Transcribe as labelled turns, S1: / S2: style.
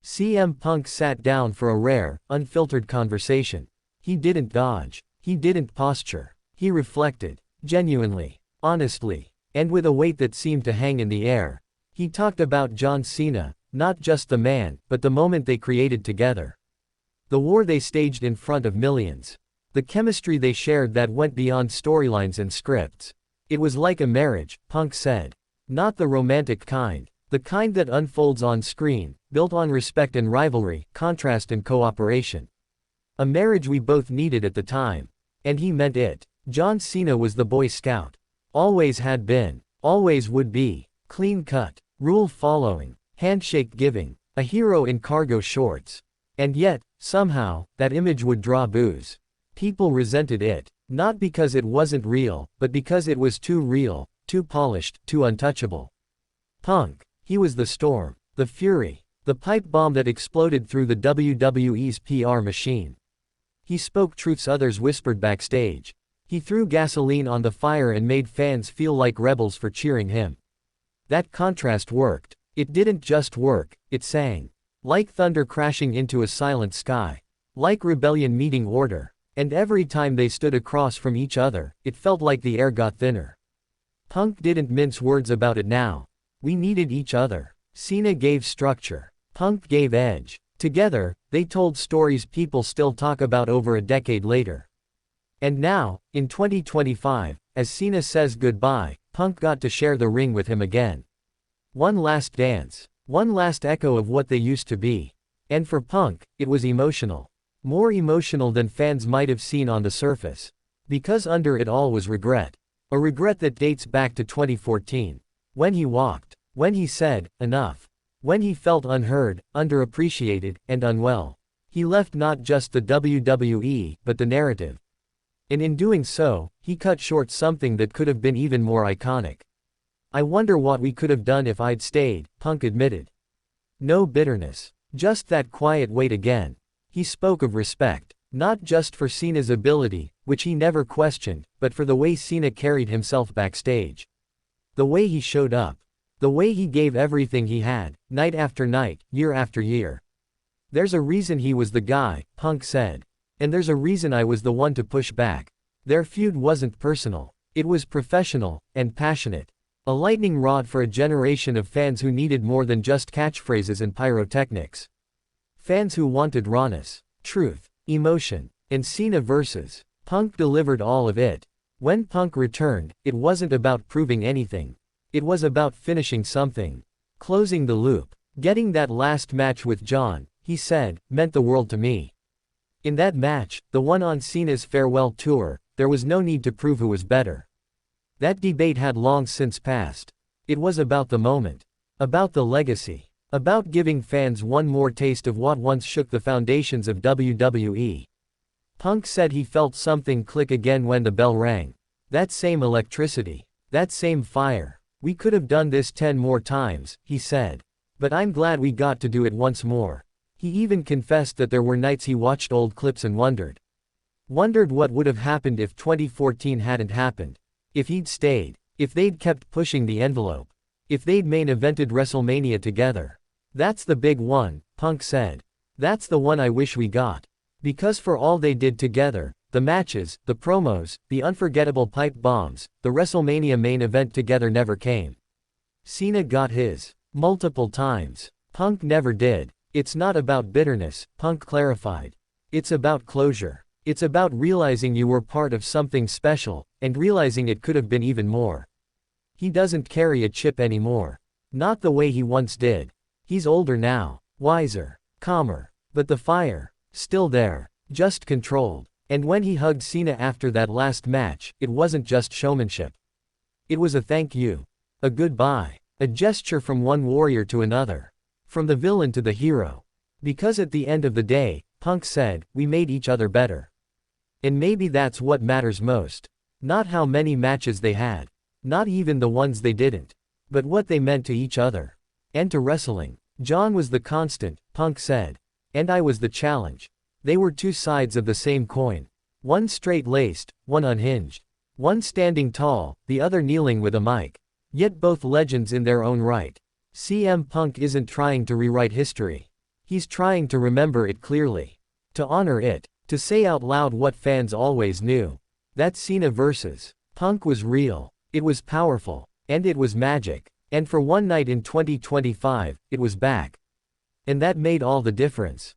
S1: CM Punk sat down for a rare, unfiltered conversation. He didn't dodge. He didn't posture. He reflected. Genuinely. Honestly. And with a weight that seemed to hang in the air. He talked about John Cena, not just the man, but the moment they created together. The war they staged in front of millions. The chemistry they shared that went beyond storylines and scripts. It was like a marriage, Punk said. Not the romantic kind. The kind that unfolds on screen, built on respect and rivalry, contrast and cooperation. A marriage we both needed at the time. And he meant it. John Cena was the Boy Scout. Always had been. Always would be. Clean cut. Rule following. Handshake giving. A hero in cargo shorts. And yet, somehow, that image would draw boos. People resented it. Not because it wasn't real, but because it was too real, too polished, too untouchable. Punk. He was the storm. The fury. The pipe bomb that exploded through the WWE's PR machine. He spoke truths others whispered backstage. He threw gasoline on the fire and made fans feel like rebels for cheering him. That contrast worked. It didn't just work, it sang. Like thunder crashing into a silent sky. Like rebellion meeting order. And every time they stood across from each other, it felt like the air got thinner. Punk didn't mince words about it now. We needed each other. Cena gave structure. Punk gave edge. Together, they told stories people still talk about over a decade later. And now, in 2025, as Cena says goodbye, Punk got to share the ring with him again. One last dance. One last echo of what they used to be. And for Punk, it was emotional. More emotional than fans might have seen on the surface. Because under it all was regret. A regret that dates back to 2014. When he walked. When he said, enough. When he felt unheard, underappreciated, and unwell. He left not just the WWE, but the narrative. And in doing so, he cut short something that could have been even more iconic. I wonder what we could have done if I'd stayed, Punk admitted. No bitterness. Just that quiet weight again. He spoke of respect. Not just for Cena's ability, which he never questioned, but for the way Cena carried himself backstage. The way he showed up. The way he gave everything he had, night after night, year after year. There's a reason he was the guy, Punk said. And there's a reason I was the one to push back. Their feud wasn't personal. It was professional, and passionate. A lightning rod for a generation of fans who needed more than just catchphrases and pyrotechnics. Fans who wanted rawness, truth, emotion, and Cena versus. Punk delivered all of it. When Punk returned, it wasn't about proving anything. It was about finishing something. Closing the loop. Getting that last match with John, he said, meant the world to me. In that match, the one on Cena's farewell tour, there was no need to prove who was better. That debate had long since passed. It was about the moment. About the legacy. About giving fans one more taste of what once shook the foundations of WWE. Punk said he felt something click again when the bell rang. That same electricity. That same fire. We could have done this 10 more times, he said. But I'm glad we got to do it once more. He even confessed that there were nights he watched old clips and wondered. Wondered what would have happened if 2014 hadn't happened. If he'd stayed. If they'd kept pushing the envelope. If they'd main evented WrestleMania together. That's the big one, Punk said. That's the one I wish we got. Because for all they did together, the matches, the promos, the unforgettable pipe bombs, the WrestleMania main event together never came. Cena got his. Multiple times. Punk never did. It's not about bitterness, Punk clarified. It's about closure. It's about realizing you were part of something special, and realizing it could have been even more. He doesn't carry a chip anymore. Not the way he once did. He's older now. Wiser. Calmer. But the fire. Still there. Just controlled. And when he hugged Cena after that last match, it wasn't just showmanship. It was a thank you. A goodbye. A gesture from one warrior to another. From the villain to the hero. Because at the end of the day, Punk said, we made each other better. And maybe that's what matters most. Not how many matches they had. Not even the ones they didn't. But what they meant to each other. And to wrestling. John was the constant, Punk said. And I was the challenge. They were two sides of the same coin. One straight-laced, one unhinged. One standing tall, the other kneeling with a mic. Yet both legends in their own right. CM Punk isn't trying to rewrite history. He's trying to remember it clearly. To honor it. To say out loud what fans always knew. That Cena versus Punk was real. It was powerful. And it was magic. And for one night in 2025, it was back. And that made all the difference.